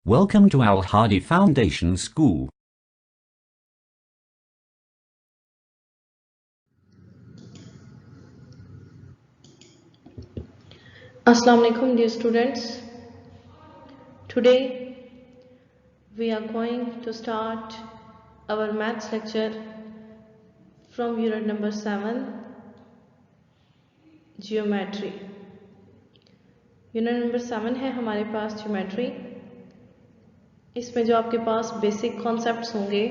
Welcome to Al Hadi Foundation School. Assalamu alaikum dear students. Today we are going to start our maths lecture from unit number 7, Geometry. Unit number 7 है हमारे पास Geometry. इसमें जो आपके पास basic concepts होंगे,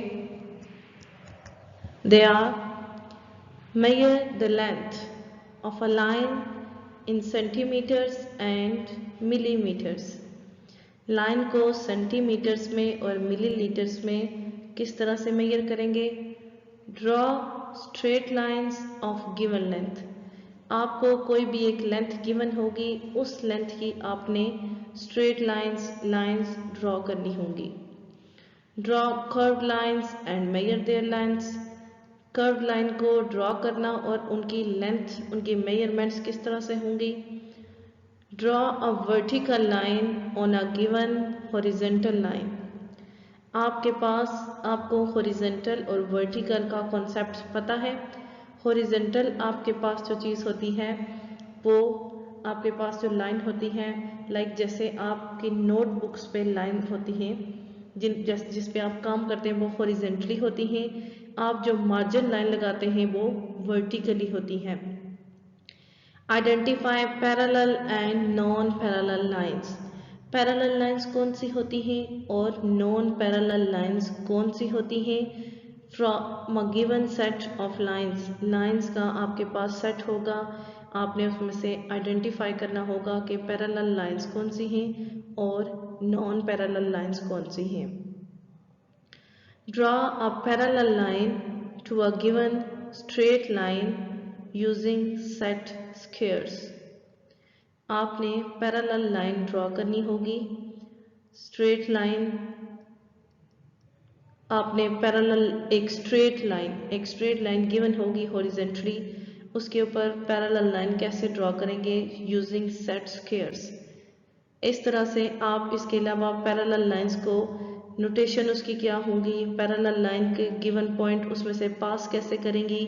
they are measure the length of a line in centimeters and millimeters. Line को centimetres में और millilitres में किस तरह से मेजर करेंगे. Draw straight lines of given length. आपको कोई भी एक लेंथ गिवन होगी, उस लेंथ की आपने स्ट्रेट लाइंस ड्रॉ करनी होंगी. Draw curve lines and measure their lengths. Curve line को ड्रॉ करना और उनकी लेंथ, उनकी मेजरमेंट्स किस तरह से होंगी. Draw a vertical line on a given horizontal line. आपके पास आपको horizontal और vertical का concept पता है. horizontal आपके पास जो चीज़ होती है वो आपके पास जो लाइन होती है, लाइक जैसे आपकी नोटबुक्स पे लाइन होती हैं जिस पे आप काम करते हैं वो हॉरिजेंटली होती हैं. आप जो मार्जिन लाइन लगाते हैं वो वर्टिकली होती हैं. Identify parallel and non parallel lines. Parallel lines कौन सी होती हैं और नॉन पैरेलल लाइंस कौन सी होती हैं. From a given set of lines का आपके पास सेट होगा, आपने उसमें से आइडेंटिफाई करना होगा कि पैरेलल लाइंस कौन सी हैं और नॉन पैरेलल लाइंस कौन सी हैं. Draw a parallel line to a given straight line using set squares. आपने पैरेलल लाइन ड्रॉ करनी होगी. स्ट्रेट लाइन आपने पैरेलल एक स्ट्रेट लाइन गिवन होगी हॉरिजेंटली, उसके ऊपर पैरेलल लाइन कैसे ड्रॉ करेंगे यूजिंग सेट स्क्वायर्स. इस तरह से आप इसके अलावा पैरेलल लाइंस को नोटेशन उसकी क्या होंगी, पैरेलल लाइन के गिवन पॉइंट उसमें से पास कैसे करेंगी.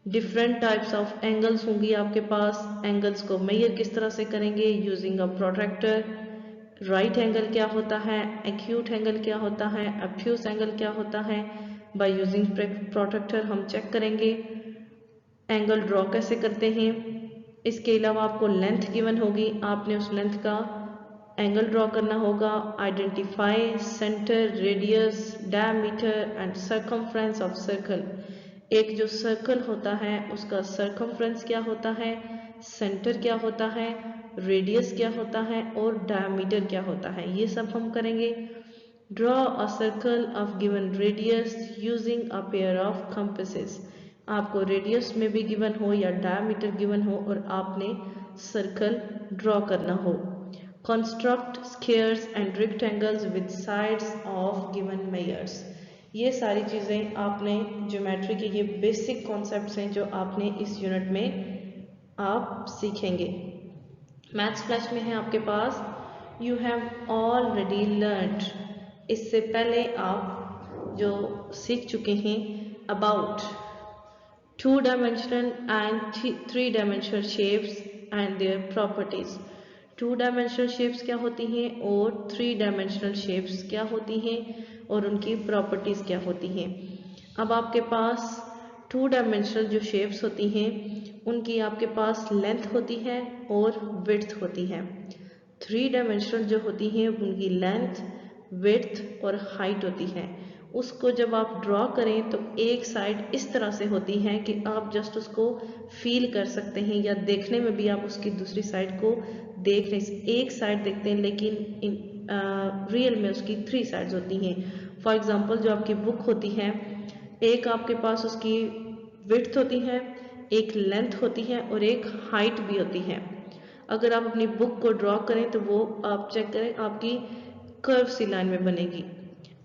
डिफरेंट टाइप्स ऑफ एंगल्स होंगी आपके पास, एंगल्स को मेजर किस तरह से करेंगे using a protractor. Right angle क्या होता है, एक्यूट एंगल क्या होता है, ऑब्ट्यूस एंगल क्या होता है. बाय यूजिंग प्रोट्रैक्टर हम चेक करेंगे एंगल ड्रॉ कैसे करते हैं. इसके अलावा आपको लेंथ गिवन होगी, आपने उस लेंथ का एंगल ड्रॉ करना होगा. Identify centre, radius, diameter and circumference of circle. एक जो सर्कल होता है उसका सर्कमफ्रेंस क्या होता है, सेंटर क्या होता है, रेडियस क्या होता है और डायमीटर क्या होता है, ये सब हम करेंगे. Draw a circle of given radius using a pair of compasses. आपको रेडियस में भी गिवन हो या डायमीटर गिवन हो और आपने सर्कल ड्रॉ करना हो. Construct squares and rectangles with sides of given measures. ये सारी चीज़ें आपने ज्योमेट्री के ये बेसिक कॉन्सेप्ट्स हैं जो आपने इस यूनिट में आप सीखेंगे. मैथ्स फ्लैश में है आपके पास यू हैव ऑलरेडी लर्नड. इससे पहले आप जो सीख चुके हैं about 2-dimensional and 3-dimensional shapes and their properties. 2-dimensional shapes क्या होती हैं और 3-dimensional shapes क्या होती हैं और उनकी प्रॉपर्टीज़ क्या होती हैं. अब आपके पास 2-dimensional जो शेप्स होती हैं उनकी आपके पास लेंथ होती है और विड्थ होती है. 3-dimensional जो होती हैं उनकी लेंथ, विड्थ और हाइट होती है. उसको जब आप ड्रॉ करें तो एक साइड इस तरह से होती है कि आप जस्ट उसको फील कर सकते हैं या देखने में भी आप उसकी दूसरी साइड को देख नहीं, एक साइड देखते हैं लेकिन रियल में उसकी 3 साइड्स होती हैं. फॉर एग्जांपल जो आपकी बुक होती है, एक आपके पास उसकी विड्थ होती है, एक लेंथ होती है और एक हाइट भी होती है. अगर आप अपनी बुक को ड्रॉ करें तो वो आप चेक करें आपकी कर्व सी लाइन में बनेगी.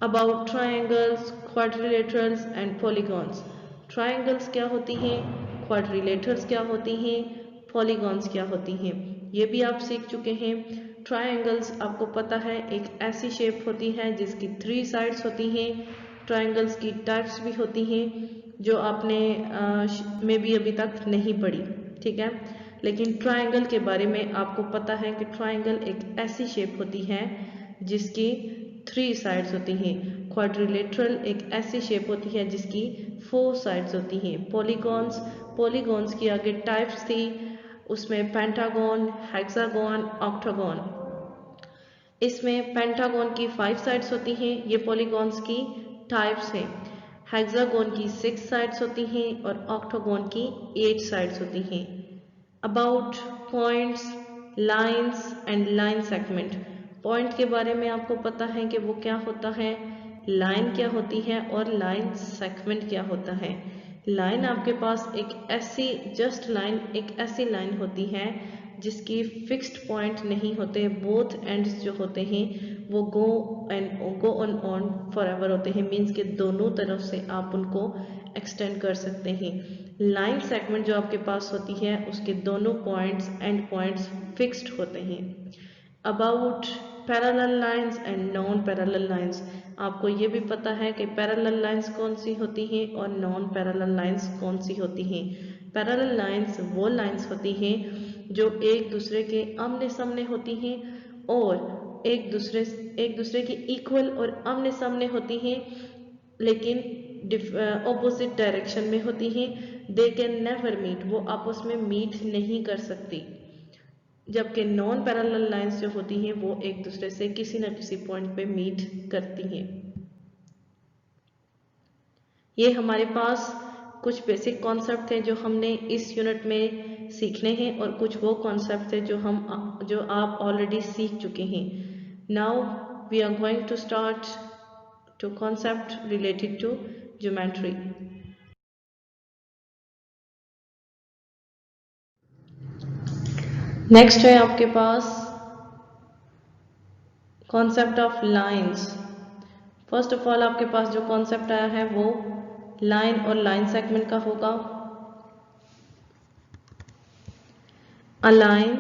About triangles, quadrilaterals and polygons. Triangles क्या होती हैं, क्वाड्रिलेटरल्स क्या होती हैं, पॉलीगॉन्स क्या होती हैं, ये भी आप सीख चुके हैं. ट्रायंगल्स आपको पता है एक ऐसी शेप होती है जिसकी 3 साइड्स होती हैं। ट्रायंगल्स की टाइप्स भी होती हैं जो आपने में भी अभी तक नहीं पढ़ी, ठीक है। लेकिन ट्रायंगल के बारे में आपको पता है कि ट्रायंगल एक ऐसी शेप होती है जिसकी 3 साइड्स होती हैं। क्वाड्रिलेटरल एक ऐसी शेप होती है जिसकी 4 साइड्स होती हैं। पॉलीगॉन्स की आगे टाइप्स थी, उसमें पेंटागन, हेक्सागन, ऑक्टागन। इसमें पेंटागन की 5 साइड्स होती हैं, ये पॉलीगॉन्स की टाइप्स हैं। हेक्सागन की 6 साइड्स होती हैं और ऑक्टागन की 8 साइड्स होती हैं। About points, lines and line segment. Point के बारे में आपको पता है कि वो क्या होता है, लाइन क्या होती है और लाइन सेगमेंट क्या होता है। लाइन आपके पास एक ऐसी एक ऐसी लाइन होती है जिसकी फिक्स्ड पॉइंट नहीं होते, बोथ एंड्स जो होते हैं वो गो ऑन फॉरएवर होते हैं, मीन्स के दोनों तरफ से आप उनको एक्सटेंड कर सकते हैं। लाइन सेगमेंट जो आपके पास होती है उसके दोनों पॉइंट्स एंड पॉइंट्स फिक्स्ड होते हैं। About parallel lines and non parallel lines, आपको ये भी पता है कि पैरेलल लाइंस कौन सी होती हैं और नॉन पैरेलल लाइंस कौन सी होती हैं। पैरेलल लाइंस वो लाइंस होती हैं जो एक दूसरे के आमने सामने होती हैं और एक दूसरे के इक्वल और आमने सामने होती हैं, लेकिन ऑपोजिट डायरेक्शन में होती हैं। दे कैन नेवर मीट, वो आपस में मीट नहीं कर सकती। जबकि नॉन पैरेलल लाइंस जो होती हैं वो एक दूसरे से किसी न किसी पॉइंट पे मीट करती हैं। ये हमारे पास कुछ बेसिक कॉन्सेप्ट थे जो हमने इस यूनिट में सीखने हैं और कुछ वो कॉन्सेप्ट थे जो आप ऑलरेडी सीख चुके हैं। Now we are going to start to concept related to geometry. Next है आपके पास concept of lines. First of all आपके पास जो कॉन्सेप्ट आया है वो लाइन और लाइन सेगमेंट का होगा। A line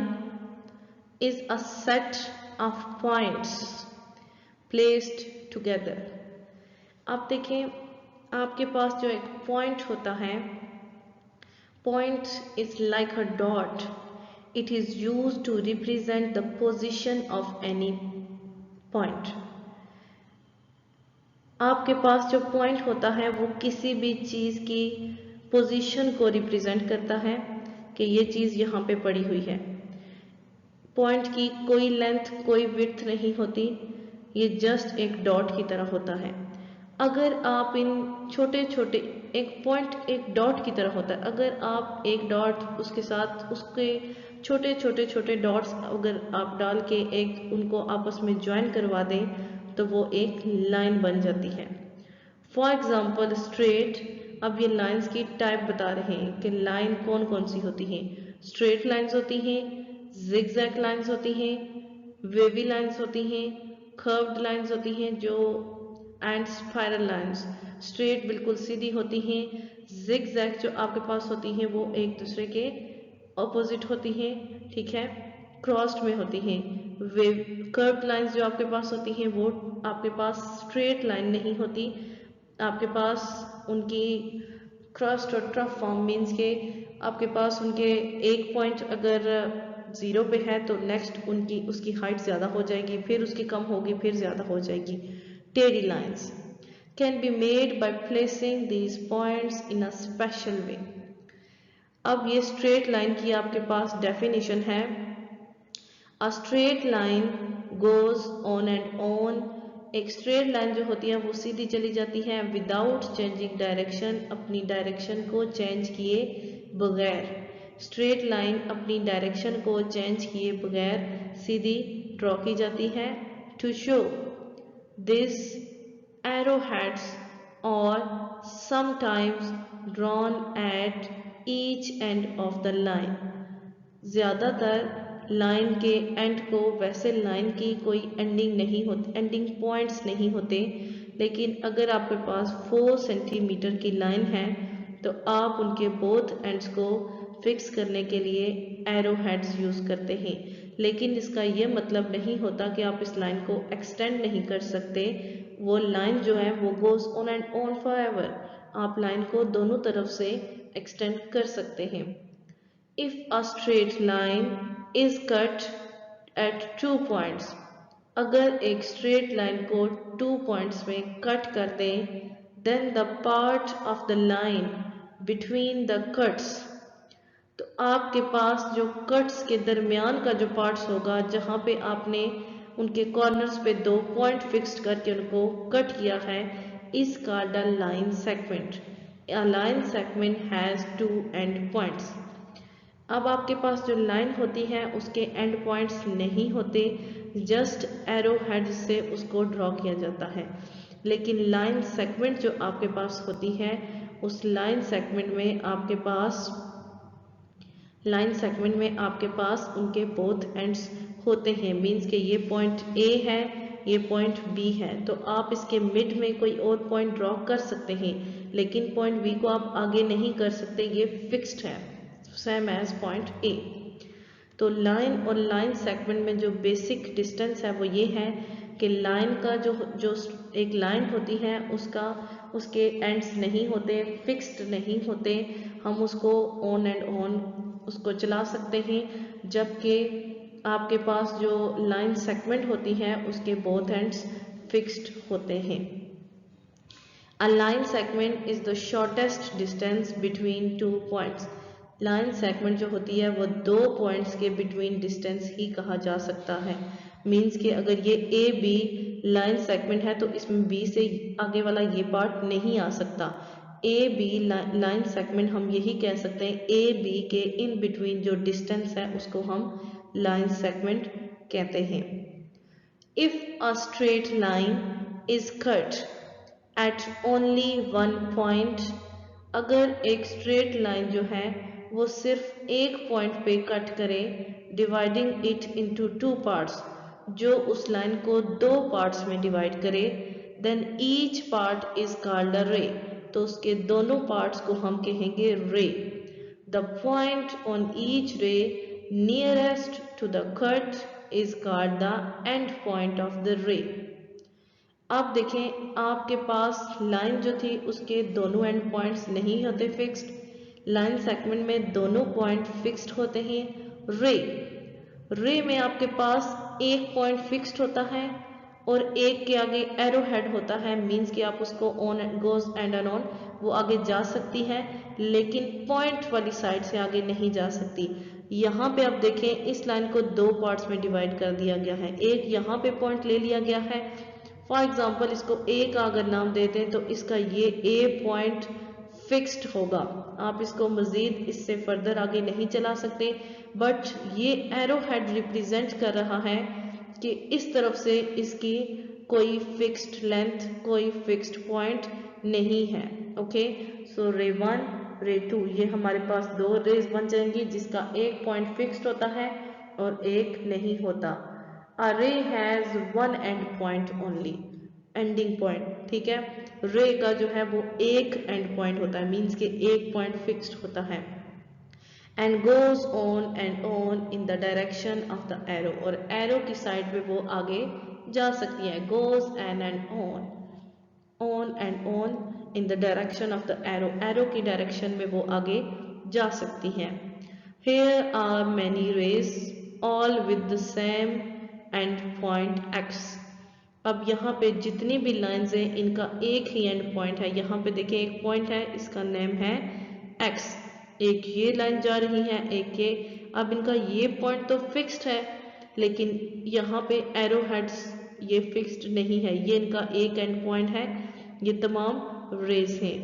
is a set of points placed together। आप देखें, आपके पास जो एक पॉइंट होता है, point is like a dot, it is used to represent the position of any point. आपके पास जो पॉइंट होता है वो किसी भी चीज की पोजीशन को रिप्रेजेंट करता है कि ये चीज यहाँ पे पड़ी हुई है। पॉइंट की कोई लेंथ कोई विड्थ नहीं होती, ये जस्ट एक डॉट की तरह होता है। अगर आप इन छोटे छोटे, एक पॉइंट एक डॉट की तरह होता है, अगर आप एक डॉट उसके साथ उसके छोटे डॉट्स अगर आप डाल के एक उनको आपस में ज्वाइन करवा दें तो वो एक लाइन बन जाती है। For example straight. अब ये लाइंस की टाइप बता रहे हैं कि लाइन कौन कौन सी होती हैं। स्ट्रेट लाइंस होती हैं, जिगजैग लाइंस होती हैं, वेवी लाइंस होती हैं, कर्व्ड लाइंस होती हैं जो एंड स्पाइरल लाइंस। स्ट्रेट बिल्कुल सीधी होती हैं, जिगजैग जो आपके पास होती हैं वो एक दूसरे के ऑपोजिट होती हैं, ठीक है, क्रॉस्ड में होती हैं। वेव कर्व्ड लाइंस जो आपके पास होती हैं वो आपके पास स्ट्रेट लाइन नहीं होती, आपके पास उनकी क्रॉस्ड और ट्रफ फॉर्म मीन्स के आपके पास उनके एक पॉइंट अगर 0 पे है तो नेक्स्ट उसकी हाइट ज़्यादा हो जाएगी, फिर उसकी कम होगी, फिर ज़्यादा हो जाएगी। टेढ़ी lines can be made by placing these points in a special way. अब ये स्ट्रेट लाइन की आपके पास डेफिनेशन है। A straight line goes on and on. एक स्ट्रेट लाइन जो होती है वो सीधी चली जाती है विदाउट चेंजिंग डायरेक्शन, अपनी डायरेक्शन को चेंज किए बगैर। स्ट्रेट लाइन अपनी डायरेक्शन को चेंज किए बगैर सीधी ड्रॉ की जाती है। To show this arrowheads are sometimes drawn at each end of the line। ज़्यादातर लाइन के एंड को, वैसे लाइन की कोई एंडिंग नहीं होती, एंडिंग पॉइंट्स नहीं होते, लेकिन अगर आपके पास 4 सेंटीमीटर की लाइन है तो आप उनके बोथ एंड्स को फिक्स करने के लिए एरो हेड्स यूज़ करते हैं। लेकिन इसका ये मतलब नहीं होता कि आप इस लाइन को एक्सटेंड नहीं कर सकते। वो लाइन जो है वो goes on and on forever. आप लाइन को दोनों तरफ से एक्सटेंड कर सकते हैं। If a straight line is cut at 2 points, अगर एक स्ट्रेट लाइन को 2 पॉइंट्स में कट कर दें, then the part of the line between the cuts, तो आपके पास जो कट्स के दरमियान का जो पार्ट्स होगा, जहाँ पे आपने उनके कॉर्नर्स पे 2 पॉइंट फिक्स्ड करके उनको कट किया है, is called a line segment. A line segment has 2 and points. अब आपके पास जो लाइन होती है उसके एंड पॉइंट्स नहीं होते, जस्ट एरो हेड से उसको ड्रॉ किया जाता है। लेकिन लाइन सेगमेंट जो आपके पास होती है, उस लाइन सेगमेंट में आपके पास उनके बोथ एंड्स होते हैं। मीन्स कि ये पॉइंट ए है, ये पॉइंट बी है, तो आप इसके मिड में कोई और पॉइंट ड्रॉ कर सकते हैं, लेकिन पॉइंट बी को आप आगे नहीं कर सकते, ये फिक्स्ड है, सेम एज पॉइंट ए। तो लाइन और लाइन सेगमेंट में जो बेसिक डिस्टेंस है वो ये है कि लाइन का जो एक लाइन होती है उसके एंड्स नहीं होते, फिक्स्ड नहीं होते, हम उसको ऑन एंड ऑन उसको चला सकते हैं, जबकि आपके पास जो लाइन सेगमेंट होती है उसके बोथ एंड्स फिक्स्ड होते हैं। A line segment is the shortest distance between 2 points. Line segment जो होती है वो 2 पॉइंट्स के बिटवीन डिस्टेंस ही कहा जा सकता है। मीन्स कि अगर ये ए बी लाइन सेगमेंट है तो इसमें बी से आगे वाला ये पार्ट नहीं आ सकता। ए बी लाइन सेगमेंट हम यही कह सकते हैं, ए बी के इन बिटवीन जो डिस्टेंस है उसको हम लाइन सेगमेंट कहते हैं। If a straight line is cut at only 1 point, अगर एक स्ट्रेट लाइन जो है वो सिर्फ एक पॉइंट पे कट करे, डिवाइडिंग इट इनटू 2 पार्ट्स, जो उस लाइन को 2 पार्ट्स में डिवाइड करे, then each part is called a ray, तो उसके दोनों पार्ट्स को हम कहेंगे ray. The point on each ray nearest to the cut is called the end point of the ray. अब देखें, आपके पास लाइन जो थी उसके दोनों एंड पॉइंट्स नहीं होते फिक्स्ड, लाइन सेगमेंट में दोनों पॉइंट फिक्स्ड होते हैं। रे में आपके पास एक पॉइंट फिक्स्ड होता है और एक के आगे एरो हेड होता है, मींस कि आप उसको on goes and and on वो आगे जा सकती है, लेकिन पॉइंट वाली साइड से आगे नहीं जा सकती। यहाँ पे आप देखें, इस लाइन को 2 पार्ट्स में डिवाइड कर दिया गया है, एक यहाँ पे पॉइंट ले लिया गया है। फॉर एग्जाम्पल इसको ए का अगर नाम देते हैं तो इसका ये ए पॉइंट फिक्स्ड होगा, आप इसको मजीद इससे फर्दर आगे नहीं चला सकते, बट ये एरो हेड रिप्रेजेंट कर रहा है कि इस तरफ से इसकी कोई फिक्स्ड लेंथ, कोई फिक्स्ड पॉइंट नहीं है। ओके, सो रे 1 रे 2 ये हमारे पास 2 रेज बन जाएंगी जिसका एक पॉइंट फिक्स्ड होता है और एक नहीं होता। A ray has one end point only, ending point, ठीक है। रे का जो है वो एक एंड पॉइंट होता है, मीन्स के एक पॉइंट फिक्स्ड होता है, and goes on and on in the direction of the arrow, और एरो की साइड पे वो आगे जा सकती है। Goes and on and on in the direction of the arrow, arrow की डायरेक्शन में वो आगे जा सकती है। Here are many rays all with the same and point x। अब यहाँ पे जितनी भी लाइंस हैं इनका एक ही एंड पॉइंट है। यहाँ पे देखिए एक पॉइंट है, इसका नेम है x, एक ये लाइन जा रही है, एक ये। अब इनका ये पॉइंट तो फिक्स्ड है, लेकिन यहाँ पे एरो हेड्स ये फिक्स्ड नहीं है, ये इनका एक एंड पॉइंट है। ये तमाम रेस हैं।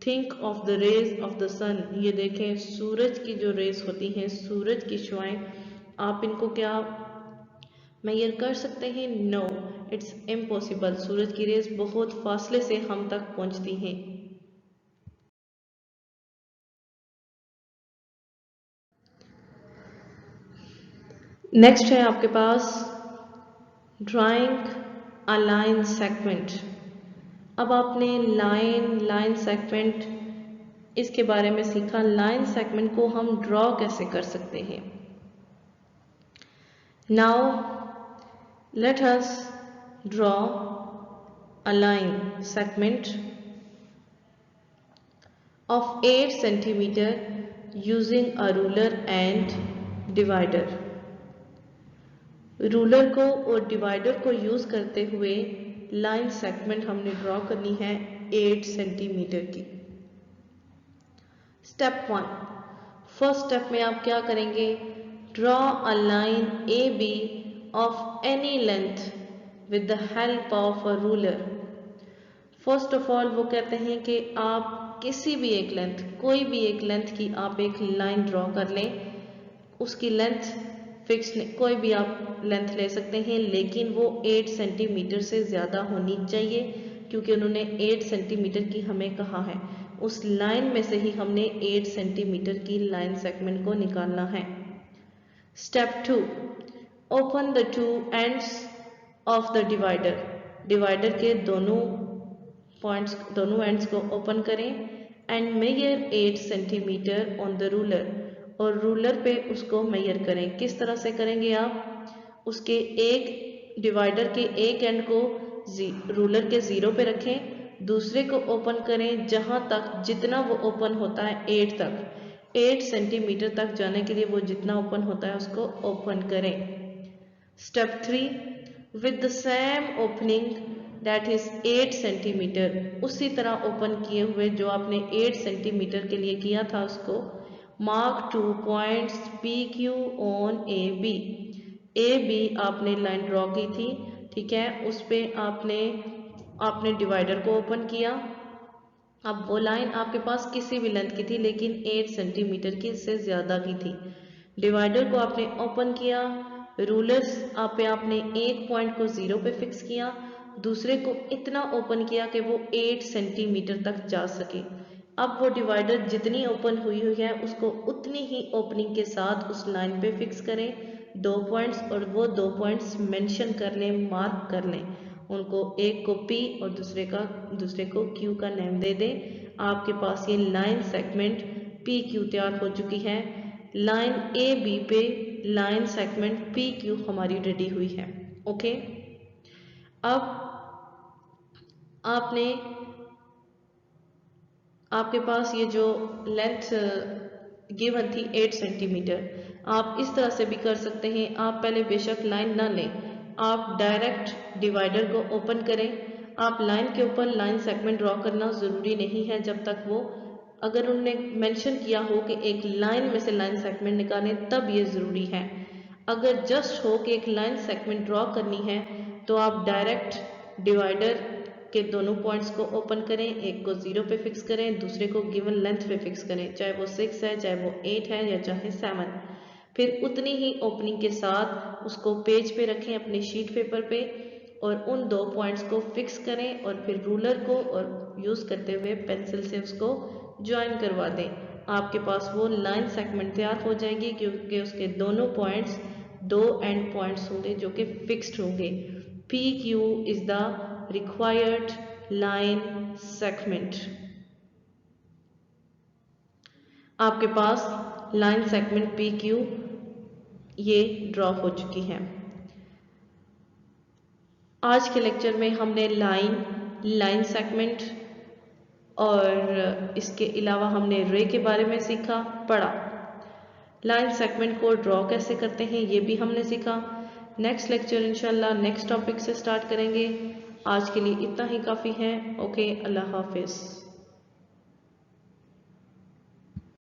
Think of the rays of the sun, ये देखें सूरज की जो रेस होती हैं, सूरज की शुआएं, आप इनको क्या मेजर कर सकते हैं? No, it's impossible. सूरज की रेस बहुत फासले से हम तक पहुंचती हैं। नेक्स्ट है आपके पास ड्राइंग अ लाइन सेगमेंट। अब आपने लाइन सेगमेंट इसके बारे में सीखा। लाइन सेगमेंट को हम ड्रॉ कैसे कर सकते हैं। Now let us draw a line segment of 8 centimeter using a ruler and divider. Ruler को और डिवाइडर को यूज करते हुए लाइन सेगमेंट हमने ड्रॉ करनी है 8 सेंटीमीटर की। स्टेप 1, फर्स्ट स्टेप में आप क्या करेंगे, draw a line A B of any length with the help of a ruler. First of all वो कहते हैं कि आप किसी भी एक लेंथ, कोई भी एक लेंथ की आप एक लाइन ड्रॉ कर लें, उसकी लेंथ फिक्स नहीं, कोई भी आप लेंथ ले सकते हैं, लेकिन वो 8 सेंटीमीटर से ज़्यादा होनी चाहिए, क्योंकि उन्होंने 8 सेंटीमीटर की हमें कहा है। उस लाइन में से ही हमने 8 सेंटीमीटर की लाइन सेगमेंट को निकालना है। Step 2, open the 2 ends of the divider. Divider के दोनों पॉइंट्स, दोनों एंड्स को ओपन करें and measure 8 centimetre on the ruler, और रूलर पे उसको मेजर करें। किस तरह से करेंगे आप, उसके एक डिवाइडर के एक एंड को रूलर के 0 पे रखें, दूसरे को ओपन करें जहां तक जितना वो ओपन होता है 8 तक, 8 सेंटीमीटर तक जाने के लिए वो जितना ओपन होता है उसको ओपन करें। Step 3, with the same opening that is 8 centimetre, उसी तरह ओपन किए हुए जो आपने 8 सेंटीमीटर के लिए किया था उसको mark 2 points P Q on A B. A B आपने लाइन ड्रॉ की थी, ठीक है, उस पे आपने डिवाइडर को ओपन किया। अब वो लाइन आपके पास किसी भी लेंथ की थी, लेकिन 8 सेंटीमीटर की से ज़्यादा की थी। डिवाइडर को आपने ओपन किया, रूलर्स पे आपने एक पॉइंट को 0 पे फिक्स किया, दूसरे को इतना ओपन किया कि वो 8 सेंटीमीटर तक जा सके। अब वो डिवाइडर जितनी ओपन हुई है उसको उतनी ही ओपनिंग के साथ उस लाइन पे फिक्स करें 2 पॉइंट्स, और वो 2 पॉइंट्स मेंशन कर लें, मार्क कर लें उनको, एक को P और दूसरे को Q का नेम दे दें। आपके पास ये लाइन सेगमेंट PQ तैयार हो चुकी है। लाइन AB पे लाइन सेगमेंट PQ हमारी रेडी हुई है। ओके, अब आपके पास ये जो लेंथ गिवन थी 8 सेंटीमीटर, आप इस तरह से भी कर सकते हैं। आप पहले बेशक लाइन ना लें, आप डायरेक्ट डिवाइडर को ओपन करें। आप लाइन के ऊपर लाइन सेगमेंट ड्रॉ करना ज़रूरी नहीं है जब तक वो, अगर उन्होंने मेंशन किया हो कि एक लाइन में से लाइन सेगमेंट निकालें तब ये ज़रूरी है। अगर जस्ट हो कि एक लाइन सेगमेंट ड्रॉ करनी है तो आप डायरेक्ट डिवाइडर के दोनों पॉइंट्स को ओपन करें, एक को 0 पे फिक्स करें, दूसरे को गिवन लेंथ पे फिक्स करें, चाहे वो 6 है, चाहे वो 8 है, या चाहे 7। फिर उतनी ही ओपनिंग के साथ उसको पेज पे रखें अपने शीट पेपर पे, और उन 2 पॉइंट्स को फिक्स करें, और फिर रूलर को और यूज़ करते हुए पेंसिल से उसको ज्वाइन करवा दें। आपके पास वो लाइन सेगमेंट तैयार हो जाएगी, क्योंकि उसके दोनों पॉइंट्स 2 एंड पॉइंट्स होंगे जो कि फिक्स्ड होंगे। PQ is the required line segment। आपके पास लाइन सेगमेंट PQ ये ड्रॉ हो चुकी है। आज के लेक्चर में हमने लाइन सेगमेंट और इसके अलावा हमने रे के बारे में सीखा, पढ़ा। लाइन सेगमेंट को ड्रॉ कैसे करते हैं ये भी हमने सीखा। नेक्स्ट लेक्चर इंशाल्लाह नेक्स्ट टॉपिक से स्टार्ट करेंगे। आज के लिए इतना ही काफ़ी है। ओके, अल्लाह हाफिज़।